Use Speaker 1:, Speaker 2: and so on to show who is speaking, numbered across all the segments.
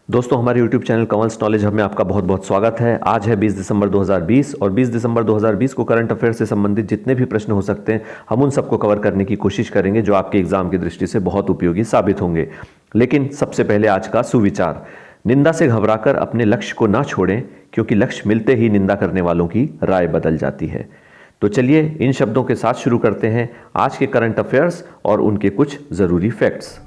Speaker 1: दोस्तों, हमारे YouTube channel कंवल्स knowledge hub में आपका बहुत बहुत स्वागत है। आज है 20 दिसंबर 2020 और 20 दिसंबर 2020 को करंट अफेयर से संबंधित जितने भी प्रश्न हो सकते हैं हम उन सबको कवर करने की कोशिश करेंगे जो आपके एग्जाम की दृष्टि से बहुत उपयोगी साबित होंगे। लेकिन सबसे पहले आज का सुविचार, निंदा से घबराकर अपने लक्ष्य को ना छोड़ें, क्योंकि लक्ष्य मिलते ही निंदा करने वालों की राय बदल जाती है। तो चलिए इन शब्दों के साथ शुरू करते हैं आज के करंट अफेयर्स और उनके कुछ जरूरी फैक्ट्स।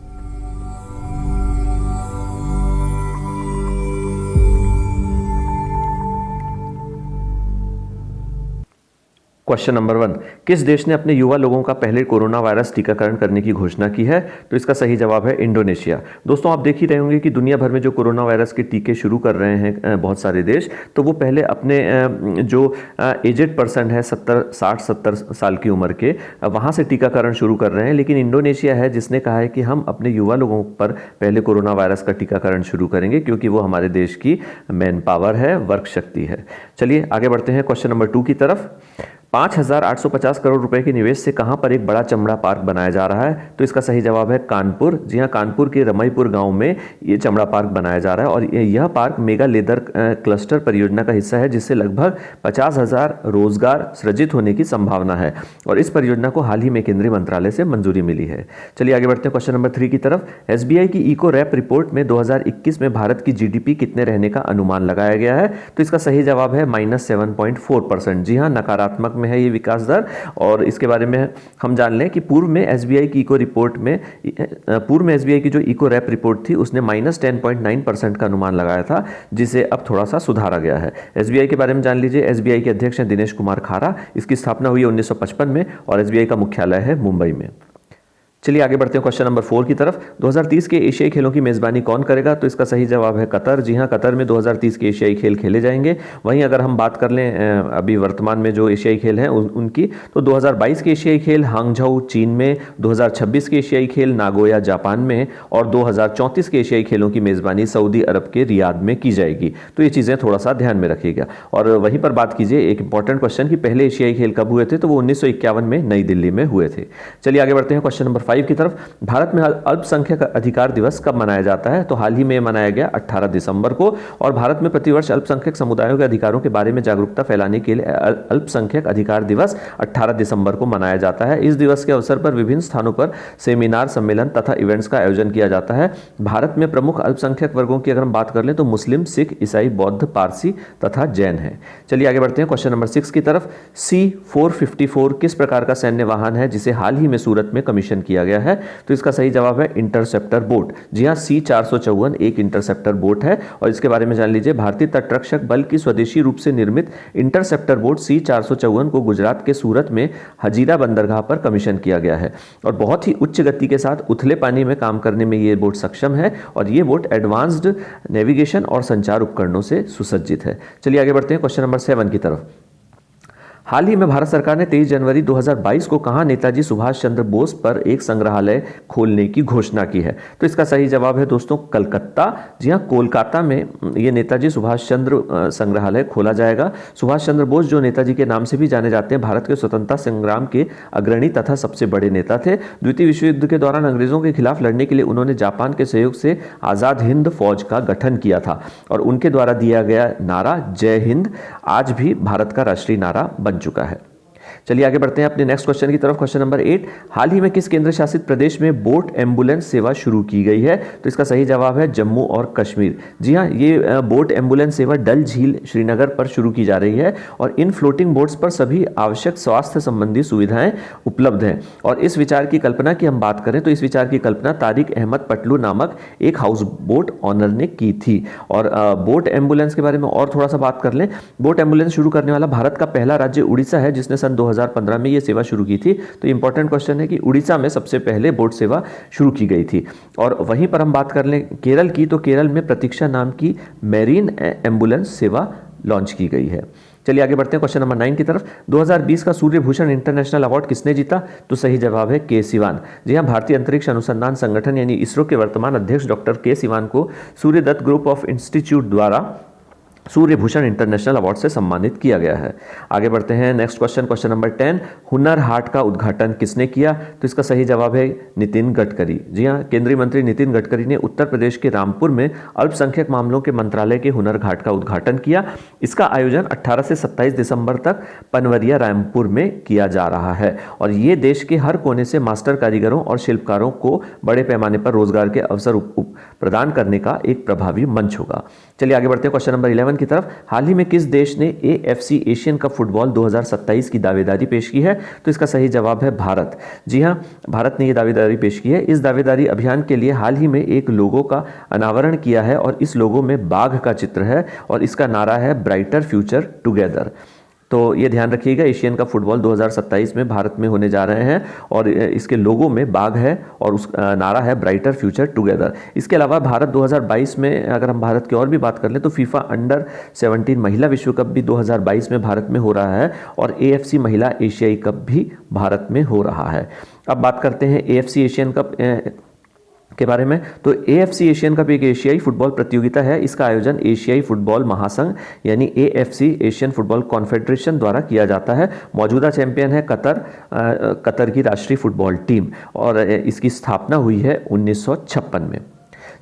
Speaker 1: क्वेश्चन नंबर 1, किस देश ने अपने युवा लोगों का पहले कोरोना वायरस टीकाकरण करने की घोषणा की है? तो इसका सही जवाब है इंडोनेशिया। दोस्तों, आप देख ही रहे होंगे कि दुनिया भर में जो कोरोना वायरस के टीके शुरू कर रहे हैं बहुत सारे देश, तो वो पहले अपने जो एजेड पर्सन है 60-70 साल की उम्र के, वहाँ से टीकाकरण शुरू कर रहे हैं। लेकिन इंडोनेशिया है जिसने कहा है कि हम अपने युवा लोगों पर पहले कोरोना वायरस का टीकाकरण शुरू करेंगे, क्योंकि वो हमारे देश की मैन पावर है, वर्क शक्ति है। चलिए आगे बढ़ते हैं क्वेश्चन नंबर 2 की तरफ। 5,850 करोड़ रुपए के निवेश से कहां पर एक बड़ा चमड़ा पार्क बनाया जा रहा है? तो इसका सही जवाब है कानपुर। जी हां, कानपुर के रमईपुर गांव में ये चमड़ा पार्क बनाया जा रहा है और यह पार्क मेगा लेदर क्लस्टर परियोजना का हिस्सा है, जिससे लगभग 50,000 रोजगार सृजित होने की संभावना है और इस परियोजना को हाल ही में केंद्रीय मंत्रालय से मंजूरी मिली है। चलिए आगे बढ़ते हैं क्वेश्चन नंबर 3 की तरफ। एसबीआई की इको रैप रिपोर्ट में 2021 में भारत की जीडीपी कितने रहने का अनुमान लगाया गया है? तो इसका सही जवाब है -7.4%। जी हां, नकारात्मक में है ये विकास दर। और इसके बारे में हम जान लें कि पूर्व में एसबीआई की जो इको रैप रिपोर्ट थी उसने -10.9% का अनुमान लगाया था, जिसे अब थोड़ा सा सुधारा गया है। एसबीआई के बारे में जान लीजिए। एसबीआई के अध्यक्ष हैं दिनेश कुमार खारा। इसकी स्थापना हुई 1955 में और एसबीआई का मुख्यालय है मुंबई में। चलिए आगे बढ़ते हैं क्वेश्चन नंबर 4 की तरफ। 2030 के एशियाई खेलों की मेजबानी कौन करेगा? तो इसका सही जवाब है कतर। जी हां, कतर में 2030 के एशियाई खेल खेले जाएंगे। वहीं अगर हम बात कर लें अभी वर्तमान में जो एशियाई खेल हैं उनकी, तो 2022 के एशियाई खेल हांगझाऊ चीन में, 2026 के एशियाई खेल नागोया जापान में और 2034 के एशियाई खेलों की मेजबानी सऊदी अरब के रियाद में की जाएगी। तो ये चीज़ें थोड़ा सा ध्यान में रखिएगा। और वहीं पर बात कीजिए एक इंपॉर्टेंट क्वेश्चन कि पहले एशियाई खेल कब हुए थे? तो वो 1951 में नई दिल्ली में हुए थे। चलिए आगे बढ़ते हैं क्वेश्चन नंबर 5 की तरफ। भारत में अल्पसंख्यक अधिकार दिवस कब मनाया जाता है? तो हाल ही में मनाया गया 18 दिसंबर को। और भारत में प्रतिवर्ष अल्पसंख्यक समुदायों के अधिकारों के बारे में जागरूकता फैलाने के लिए अल्पसंख्यक अधिकार दिवस 18 दिसंबर को मनाया जाता है। इस दिवस के अवसर पर विभिन्न स्थानों पर सेमिनार, सम्मेलन तथा इवेंट्स का आयोजन किया जाता है। भारत में प्रमुख अल्पसंख्यक वर्गों की अगर हम बात कर लें तो मुस्लिम, सिख, ईसाई, बौद्ध, पारसी तथा जैन है। चलिए आगे बढ़ते हैं क्वेश्चन नंबर 6 की तरफ। C-454 किस प्रकार का सैन्य वाहन है जिसे हाल ही में सूरत में कमीशन किया गया है? तो इसका सही जवाब है इंटरसेप्टर बोट। जी हां, C-454 एक इंटरसेप्टर बोट है और इसके बारे में जान लीजिए। भारतीय तटरक्षक बल की स्वदेशी रूप से निर्मित इंटरसेप्टर बोट C-454 को गुजरात के सूरत में हजीरा बंदरगाह पर कमीशन किया गया है और बहुत ही उच्च गति के साथ उथले पानी में काम करने में ये बोट सक्षम है और ये बोट एडवांस्ड नेविगेशन और संचार उपकरणों से सुसज्जित है। चलिए आगे बढ़ते हैं क्वेश्चन नंबर 7 की तरफ। हाल ही में भारत सरकार ने 23 जनवरी 2022 को कहां नेताजी सुभाष चंद्र बोस पर एक संग्रहालय खोलने की घोषणा की है? तो इसका सही जवाब है दोस्तों कलकत्ता। जी हां, कोलकाता में ये नेताजी सुभाष चंद्र संग्रहालय खोला जाएगा। सुभाष चंद्र बोस, जो नेताजी के नाम से भी जाने जाते हैं, भारत के स्वतंत्रता संग्राम के अग्रणी तथा सबसे बड़े नेता थे। द्वितीय विश्व युद्ध के दौरान अंग्रेजों के खिलाफ लड़ने के लिए उन्होंने जापान के सहयोग से आजाद हिंद फौज का गठन किया था और उनके द्वारा दिया गया नारा जय हिंद आज भी भारत का राष्ट्रीय नारा बन चुका है। चलिए आगे बढ़ते हैं अपने नेक्स्ट क्वेश्चन की तरफ। क्वेश्चन नंबर 8, हाल ही में किस केंद्र शासित प्रदेश में बोट एम्बुलेंस सेवा शुरू की गई है? तो इसका सही जवाब है जम्मू और कश्मीर। जी हां, ये बोट एम्बुलेंस सेवा डल झील श्रीनगर पर शुरू की जा रही है और इन फ्लोटिंग बोट्स पर सभी आवश्यक स्वास्थ्य संबंधी सुविधाएं उपलब्ध हैं। और इस विचार की कल्पना की हम बात करें तो इस विचार की कल्पना तारिक अहमद पटलू नामक एक हाउस बोट ऑनर ने की थी। और बोट एम्बुलेंस के बारे में और थोड़ा सा बात कर लें। बोट एम्बुलेंस शुरू करने वाला भारत का पहला राज्य उड़ीसा है, जिसने सन 2015 में यह सेवा शुरू की थी। तो इंपॉर्टेंट क्वेश्चन है कि उड़ीसा में सबसे पहले बोट सेवा शुरू की गई थी। और वहीं पर हम बात कर लें केरल की, तो केरल में प्रतीक्षा नाम की मैरीन एम्बुलेंस सेवा लॉन्च की गई है। चलिए आगे बढ़ते हैं क्वेश्चन नंबर 9 की तरफ। 2020 का सूर्य भूषण इंटरनेशनल अवार्ड किसने जीता? तो सही जवाब है के सिवान। जी हां, भारतीय अंतरिक्ष अनुसंधान संगठन यानी इसरो के वर्तमान अध्यक्ष डॉक्टर के सिवान को सूर्यदत्त ग्रुप ऑफ इंस्टीट्यूट द्वारा सूर्य भूषण इंटरनेशनल अवार्ड से सम्मानित किया गया है। आगे बढ़ते हैं, next question, question number 10, Hunar Haat का उद्घाटन किसने किया? तो इसका सही जवाब है नितिन गडकरी। जी हाँ, केंद्रीय मंत्री नितिन गडकरी ने उत्तर प्रदेश के रामपुर में अल्पसंख्यक मामलों के मंत्रालय के हुनर हाट का उद्घाटन किया। इसका आयोजन 18 से 27 दिसंबर तक पनवरिया रामपुर में किया जा रहा है और ये देश के हर कोने से मास्टर कारीगरों और शिल्पकारों को बड़े पैमाने पर रोजगार के अवसर प्रदान करने का एक प्रभावी मंच होगा। चलिए आगे बढ़ते हैं क्वेश्चन नंबर 11 की तरफ। हाल ही में किस देश ने AFC एशियन कप फुटबॉल 2027 की दावेदारी पेश की है? तो इसका सही जवाब है भारत। जी हां, भारत ने यह दावेदारी पेश की है। इस दावेदारी अभियान के लिए हाल ही में एक लोगो का अनावरण किया है और इस लोगो में बाघ का चित्र है और इसका नारा है ब्राइटर फ्यूचर टुगेदर। तो ये ध्यान रखिएगा, एशियन कप फुटबॉल 2027 में भारत में होने जा रहे हैं और इसके लोगो में बाघ है और उस नारा है ब्राइटर फ्यूचर टुगेदर। इसके अलावा भारत 2022 में, अगर हम भारत की और भी बात कर लें तो फीफा अंडर 17 महिला विश्व कप भी 2022 में भारत में हो रहा है और AFC महिला एशियाई कप भी भारत में हो रहा है। अब बात करते हैं AFC एशियन कप के बारे में। तो AFC एशियन कप एक एशियाई फुटबॉल प्रतियोगिता है। इसका आयोजन एशियाई फुटबॉल महासंघ यानी AFC एशियन फुटबॉल कॉन्फेडरेशन द्वारा किया जाता है। मौजूदा चैंपियन है कतर की राष्ट्रीय फुटबॉल टीम और इसकी स्थापना हुई है 1956 में।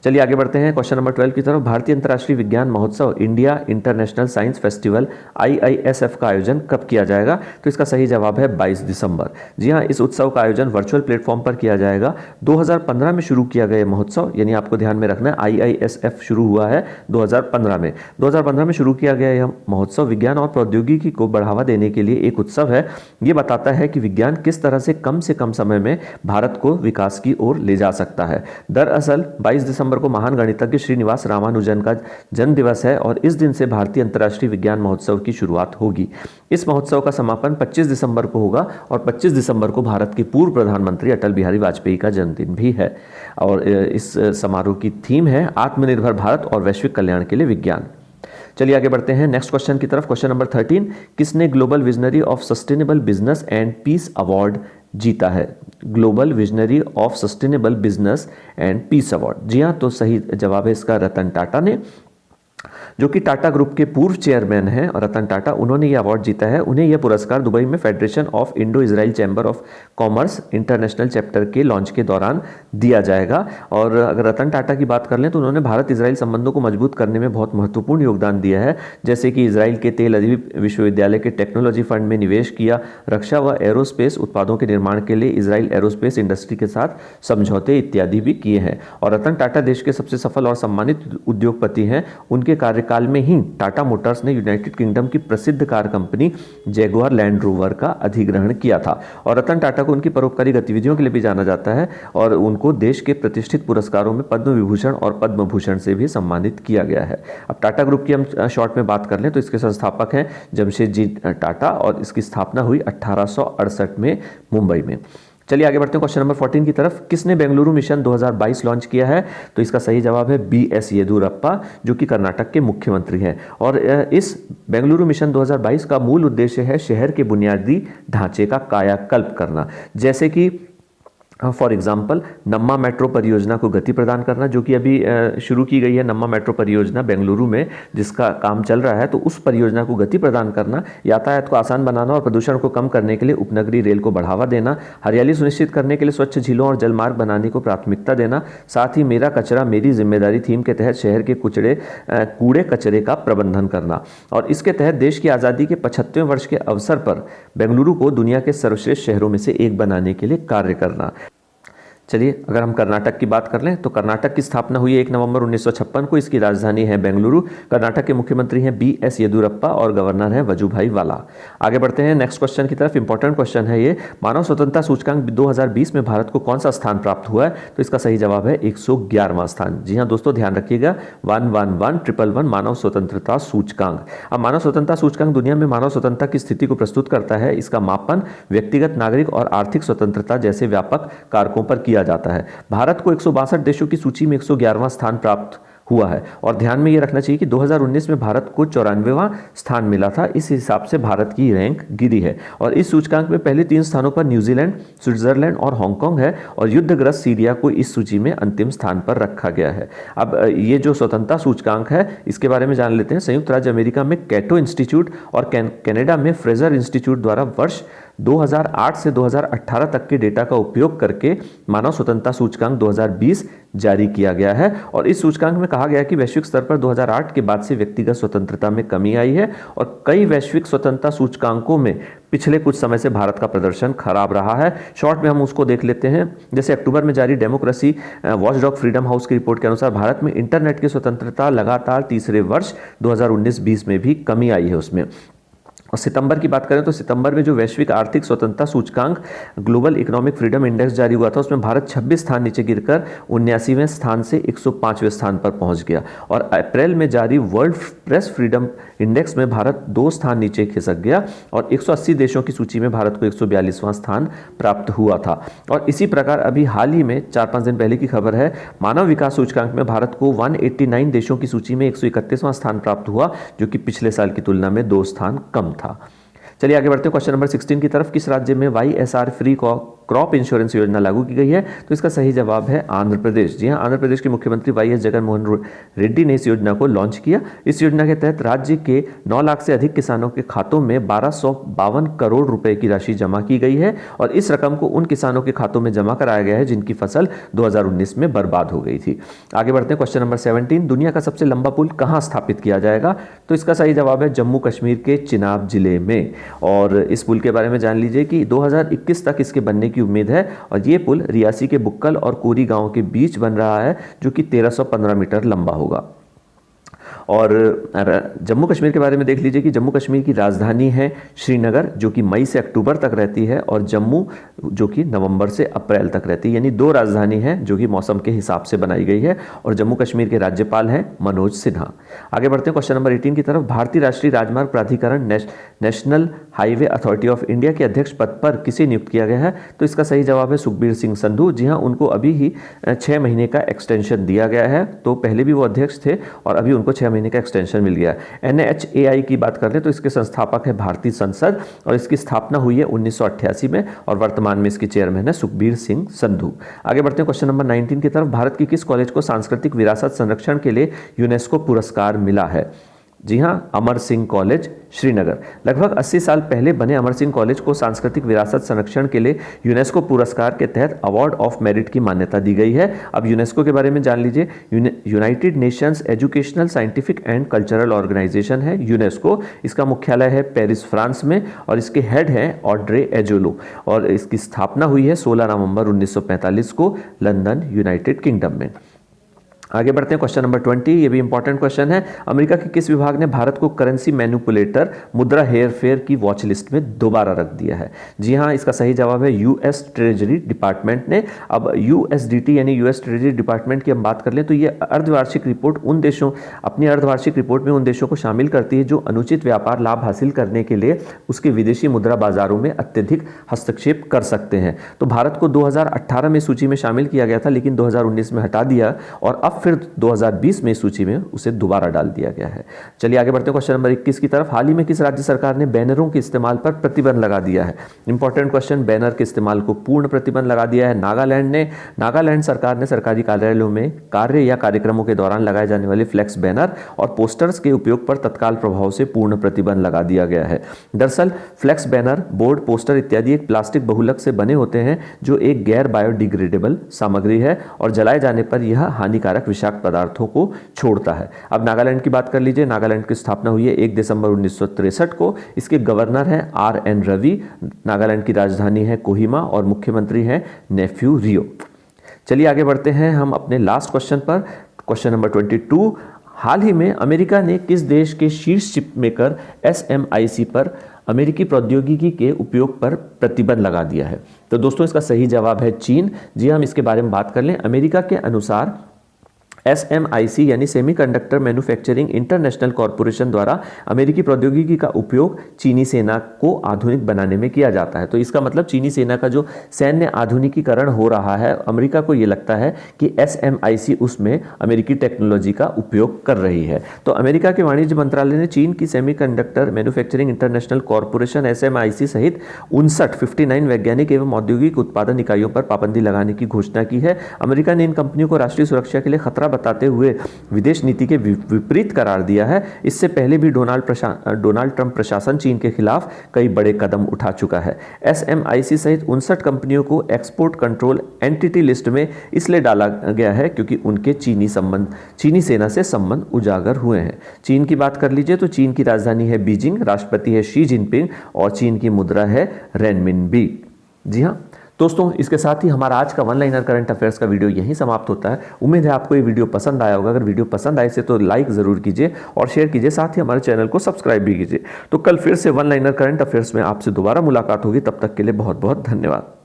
Speaker 1: चलिए आगे बढ़ते हैं क्वेश्चन नंबर 12 की तरफ। भारतीय अंतर्राष्ट्रीय विज्ञान महोत्सव India international science festival IISF का आयोजन कब किया जाएगा? तो इसका सही जवाब है 22 दिसंबर। जी हाँ, इस उत्सव का आयोजन वर्चुअल प्लेटफॉर्म पर किया जाएगा। 2015 में शुरू किया गया महोत्सव, यानी आपको ध्यान में रखना है IISF शुरू हुआ है 2015 में। 2015 में शुरू किया गया यह महोत्सव विज्ञान और प्रौद्योगिकी को बढ़ावा देने के लिए एक उत्सव है। ये बताता है कि विज्ञान किस तरह से कम समय में भारत को विकास की ओर ले जा सकता है। दरअसल 22 दिसंबर को महान गणितज्ञ श्रीनिवास रामानुजन का जन्म दिवस है और इस दिन से भारतीय अंतर्राष्ट्रीय विज्ञान महोत्सव की शुरुआत होगी। इस महोत्सव का समापन 25 दिसंबर को होगा और 25 दिसंबर को भारत के पूर्व प्रधानमंत्री अटल बिहारी वाजपेयी का जन्मदिन भी है और इस समारोह की थीम है आत्मनिर्भर भारत और वैश्विक कल्याण के लिए विज्ञान। चलिए आगे बढ़ते हैं नेक्स्ट क्वेश्चन की तरफ। क्वेश्चन नंबर 13, किसने global visionary of sustainable business and peace award जीता है? Global visionary of sustainable business and peace award. जी हाँ, तो सही जवाब है इसका रतन टाटा ने, जो कि टाटा ग्रुप के पूर्व चेयरमैन हैं और रतन टाटा, उन्होंने यह अवार्ड जीता है। उन्हें यह पुरस्कार दुबई में federation of Indo Israel chamber of commerce international chapter के लॉन्च के दौरान दिया जाएगा। और अगर रतन टाटा की बात कर लें तो उन्होंने भारत इजराइल संबंधों को मजबूत करने में बहुत महत्वपूर्ण योगदान दिया है, जैसे कि इजराइल के तेल अवीव विश्वविद्यालय के टेक्नोलॉजी फंड में निवेश किया, रक्षा व एरोस्पेस उत्पादों के निर्माण के लिए इजराइल एरोस्पेस इंडस्ट्री के साथ समझौते इत्यादि भी किए हैं। और रतन टाटा देश के सबसे सफल और सम्मानित उद्योगपति हैं। उनके कार्यकाल में ही टाटा मोटर्स ने यूनाइटेड किंगडम की प्रसिद्ध car company Jaguar land rover का अधिग्रहण किया था। और रतन टाटा को उनकी परोपकारी गतिविधियों के लिए भी जाना जाता है और उनको देश के प्रतिष्ठित पुरस्कारों में पद्म विभूषण और पद्म भूषण से भी सम्मानित किया गया है। अब टाटा ग्रुप की हम शॉर्ट में बात कर लें तो इसके संस्थापक हैं जमशेदजी टाटा और इसकी स्थापना हुई 1868 में मुंबई में। चलिए आगे बढ़ते हैं क्वेश्चन नंबर 14 की तरफ। किसने बेंगलुरु मिशन 2022 लॉन्च किया है? तो इसका सही जवाब है BS येदियुरप्पा, जो कि कर्नाटक के मुख्यमंत्री हैं। और इस बेंगलुरु मिशन 2022 का मूल उद्देश्य है शहर के बुनियादी ढांचे का कायाकल्प करना, जैसे कि फॉर एग्जाम्पल नम्मा मेट्रो परियोजना को गति प्रदान करना, जो कि अभी शुरू की गई है नम्मा मेट्रो परियोजना बेंगलुरु में, जिसका काम चल रहा है। तो उस परियोजना को गति प्रदान करना, यातायात को आसान बनाना और प्रदूषण को कम करने के लिए उपनगरीय रेल को बढ़ावा देना, हरियाली सुनिश्चित करने के लिए स्वच्छ झीलों और जलमार्ग बनाने को प्राथमिकता देना, साथ ही मेरा कचरा मेरी जिम्मेदारी थीम के तहत शहर के कूड़े कचरे का प्रबंधन करना। और इसके तहत देश की आज़ादी के 75वें वर्ष के अवसर पर बेंगलुरु को दुनिया के सर्वश्रेष्ठ शहरों में से एक बनाने के लिए कार्य करना। चलिए अगर हम कर्नाटक की बात कर लें तो कर्नाटक की स्थापना हुई 1 नवंबर 1956 को। इसकी राजधानी है बेंगलुरु। कर्नाटक के मुख्यमंत्री हैं BS येदियुरप्पा और गवर्नर हैं वजुभाई वाला। आगे बढ़ते हैं नेक्स्ट क्वेश्चन की तरफ। इंपॉर्टेंट क्वेश्चन है ये। मानव स्वतंत्रता सूचकांक 2020 में भारत को कौन सा स्थान प्राप्त हुआ है? तो इसका सही जवाब है 111वां स्थान। जी हाँ दोस्तों, ध्यान रखिएगा 111 मानव स्वतंत्रता सूचकांक। अब मानव स्वतंत्रता सूचकांक दुनिया में मानव स्वतंत्रता की स्थिति को प्रस्तुत करता है। इसका मापन व्यक्तिगत, नागरिक और आर्थिक स्वतंत्रता जैसे व्यापक कारकों पर किया जाता है। भारत को 162 देशों की सूची में 111वां स्थान प्राप्त हुआ है। और ध्यान में ये रखना चाहिए कि 2019 में भारत को 94वां स्थान मिला था। इस हिसाब से भारत की रैंक गिरी है और इस सूचकांक में पहले 3 स्थानों पर न्यूजीलैंड, स्विट्जरलैंड और हांगकांग है और युद्धग्रस्त सीरिया को इस सूची में अंतिम स्थान पर रखा गया है। अब ये जो स्वतंत्रता सूचकांक है इसके बारे में जान लेते हैं। संयुक्त राज्य अमेरिका में कैटो इंस्टीट्यूट और कनाडा में फ्रेजर इंस्टीट्यूट द्वारा वर्ष 2008 से 2018 तक के डेटा का उपयोग करके मानव स्वतंत्रता सूचकांक 2020 जारी किया गया है और इस सूचकांक में कहा गया कि वैश्विक स्तर पर 2008 के बाद से व्यक्तिगत स्वतंत्रता में कमी आई है और कई वैश्विक स्वतंत्रता सूचकांकों में पिछले कुछ समय से भारत का प्रदर्शन खराब रहा है। शॉर्ट में हम उसको देख लेते हैं। जैसे अक्टूबर में जारी डेमोक्रेसी वॉचडॉग फ्रीडम हाउस की रिपोर्ट के अनुसार भारत में इंटरनेट की स्वतंत्रता लगातार तीसरे वर्ष 2019-20 में भी कमी आई है उसमें। और सितंबर की बात करें तो सितंबर में जो वैश्विक आर्थिक स्वतंत्रता सूचकांक ग्लोबल इकोनॉमिक फ्रीडम इंडेक्स जारी हुआ था उसमें भारत 26 स्थान नीचे गिरकर 79वें स्थान से 105वें स्थान पर पहुंच गया। और अप्रैल में जारी वर्ल्ड प्रेस फ्रीडम इंडेक्स में भारत 2 स्थान नीचे खिसक गया और 180 देशों की सूची में भारत को 142वां स्थान प्राप्त हुआ था। और इसी प्रकार अभी हाल ही में 4-5 दिन पहले की खबर है, मानव विकास सूचकांक में भारत को 189 देशों की सूची में 131वां स्थान प्राप्त हुआ, जो कि पिछले साल की तुलना में 2 स्थान कम था। चलिए आगे बढ़ते हैं क्वेश्चन नंबर 16 की तरफ। किस राज्य में YSR फ्री क्रॉप इंश्योरेंस योजना लागू की गई है? तो इसका सही जवाब है आंध्र प्रदेश। जी हां, आंध्र प्रदेश के मुख्यमंत्री YS जगनमोहन रेड्डी ने इस योजना को लॉन्च किया। इस योजना के तहत राज्य के 9 लाख से अधिक किसानों के खातों में 1252 करोड़ रुपए की राशि जमा की गई है और इस रकम को उन किसानों के खातों में जमा कराया गया है जिनकी फसल 2019 में बर्बाद हो गई थी। आगे बढ़ते हैं क्वेश्चन नंबर 17। दुनिया का सबसे लंबा पुल कहां स्थापित किया जाएगा? तो इसका सही जवाब है जम्मू कश्मीर के चिनाब जिले में। और इस पुल के बारे में जान लीजिए कि 2021 तक इसके बनने की उम्मीद है और ये पुल रियासी के बुक्कल और कोरी गांव के बीच बन रहा है, जो कि 1315 मीटर लंबा होगा। और जम्मू कश्मीर के बारे में देख लीजिए कि जम्मू कश्मीर की राजधानी है श्रीनगर, जो कि मई से अक्टूबर तक रहती है, और जम्मू जो कि नवंबर से अप्रैल तक रहती है। यानी 2 राजधानी है जो कि मौसम के हिसाब से बनाई गई है। और जम्मू कश्मीर के राज्यपाल हैं मनोज सिन्हा। आगे बढ़ते हैं क्वेश्चन नंबर 18 की तरफ। भारतीय राष्ट्रीय राजमार्ग प्राधिकरण national highway authority of India के अध्यक्ष पद पर किसे नियुक्त किया गया है? तो इसका सही जवाब है सुखबीर सिंह संधू। जी हाँ, उनको अभी ही 6 महीने का एक्सटेंशन दिया गया है। तो पहले भी वो अध्यक्ष थे और अभी उनको 6 महीने का एक्सटेंशन मिल गया। NHAI की बात कर ले तो इसके संस्थापक है भारतीय संसद और इसकी स्थापना हुई है 1988 में और वर्तमान में इसके चेयरमैन है सुखबीर सिंह संधू। आगे बढ़ते हैं क्वेश्चन नंबर 19 की तरफ। भारत की किस कॉलेज को सांस्कृतिक विरासत संरक्षण के लिए यूनेस्को पुरस्कार मिला है? जी हां, अमर सिंह कॉलेज श्रीनगर। लगभग 80 साल पहले बने अमर सिंह कॉलेज को सांस्कृतिक विरासत संरक्षण के लिए यूनेस्को पुरस्कार के तहत अवार्ड ऑफ मेरिट की मान्यता दी गई है। अब यूनेस्को के बारे में जान लीजिए। United Nations Educational, Scientific and Cultural Organization है यूनेस्को। इसका मुख्यालय है पेरिस, फ्रांस में और इसके हेड हैं ऑड्रे एजोलो और इसकी स्थापना हुई है 16 नवंबर 1945 को लंदन, यूनाइटेड किंगडम में। आगे बढ़ते हैं क्वेश्चन नंबर 20। ये भी इंपॉर्टेंट क्वेश्चन है। अमेरिका के किस विभाग ने भारत को करेंसी मैनिपुलेटर, मुद्रा हेरफेर की वॉच लिस्ट में दोबारा रख दिया है? जी हाँ, इसका सही जवाब है यूएस ट्रेजरी डिपार्टमेंट ने। अब USDT यानी यूएस ट्रेजरी डिपार्टमेंट की हम बात कर लें तो ये अर्धवार्षिक रिपोर्ट उन देशों अपनी अर्धवार्षिक रिपोर्ट में उन देशों को शामिल करती है जो अनुचित व्यापार लाभ हासिल करने के लिए उसके विदेशी मुद्रा बाजारों में अत्यधिक हस्तक्षेप कर सकते हैं। तो भारत को 2018 में सूची में शामिल किया गया था, लेकिन 2019 में हटा दिया और अब फिर 2020 में सूची में उसे दोबारा डाल दिया गया है। चलिए आगे बढ़ते हैं क्वेश्चन नंबर 21 की तरफ। हाल ही में किस राज्य सरकार ने बैनरों के इस्तेमाल पर प्रतिबंध लगा दिया है? Important question. बैनर के इस्तेमाल को पूर्ण प्रतिबंध लगा दिया है नागालैंड ने। नागालैंड सरकार ने सरकारी कार्यालयों में कार्य या कार्यक्रमों के दौरान लगाए जाने वाले फ्लेक्स बैनर और पोस्टर्स के उपयोग पर तत्काल प्रभाव से पूर्ण प्रतिबंध लगा दिया गया है। दरअसल फ्लेक्स बैनर, बोर्ड, पोस्टर इत्यादि एक प्लास्टिक बहुलक से बने होते हैं जो एक गैर बायोडिग्रेडेबल सामग्री है और जलाए जाने पर यह हानिकारक विषाक्त पदार्थों को छोड़ता है। अब नागालैंड की बात कर लीजिए। नागालैंड की स्थापना हुई है 1 दिसंबर 1963 को। इसके गवर्नर हैं RN रवि। नागालैंड की राजधानी है कोहिमा और मुख्यमंत्री हैं नेफ्यू रियो। चलिए आगे बढ़ते हैं हम अपने लास्ट क्वेश्चन पर, क्वेश्चन नंबर 22। हाल ही में अमेरिका ने किस देश के शीर्ष चिप मेकर SMIC पर अमेरिकी प्रौद्योगिकी के उपयोग पर प्रतिबंध लगा दिया है? तो दोस्तों इसका सही जवाब है चीन। जी हम इसके बारे में बात कर लें। अमेरिका के अनुसार SMIC यानी सेमीकंडक्टर मैन्युफैक्चरिंग इंटरनेशनल कॉरपोरेशन द्वारा अमेरिकी प्रौद्योगिकी का उपयोग चीनी सेना को आधुनिक बनाने में किया जाता है। तो इसका मतलब चीनी सेना का जो सैन्य आधुनिकीकरण हो रहा है, अमेरिका को ये लगता है कि SMIC उसमें अमेरिकी टेक्नोलॉजी का उपयोग कर रही है। तो अमेरिका के वाणिज्य मंत्रालय ने चीन की semiconductor manufacturing international corporation SMIC सहित 59 वैज्ञानिक एवं औद्योगिक उत्पादन इकाइयों पर पाबंदी लगाने की घोषणा की है। अमेरिका ने इन कंपनियों को राष्ट्रीय सुरक्षा के लिए खतरा बताते हुए विदेश नीति के विपरीत करार दिया है। इससे पहले भी डोनाल्ड ट्रंप प्रशासन चीन के खिलाफ कई बड़े कदम उठा चुका है। SMIC सहित 59 कंपनियों को एक्सपोर्ट कंट्रोल एंटिटी लिस्ट में इसलिए डाला गया है क्योंकि उनके चीनी सेना से संबंध उजागर हुए हैं। चीन की बात कर लीजिए तो चीन की राजधानी है बीजिंग, राष्ट्रपति है शी जिनपिंग और चीन की मुद्रा है रेनमिनबी। जी हाँ दोस्तों, इसके साथ ही हमारा आज का वन लाइनर करंट अफेयर्स का वीडियो यहीं समाप्त होता है। उम्मीद है आपको ये वीडियो पसंद आया होगा। अगर वीडियो पसंद आए से तो लाइक ज़रूर कीजिए और शेयर कीजिए, साथ ही हमारे चैनल को सब्सक्राइब भी कीजिए। तो कल फिर से वन लाइनर करंट अफेयर्स में आपसे दोबारा मुलाकात होगी। तब तक के लिए बहुत बहुत धन्यवाद।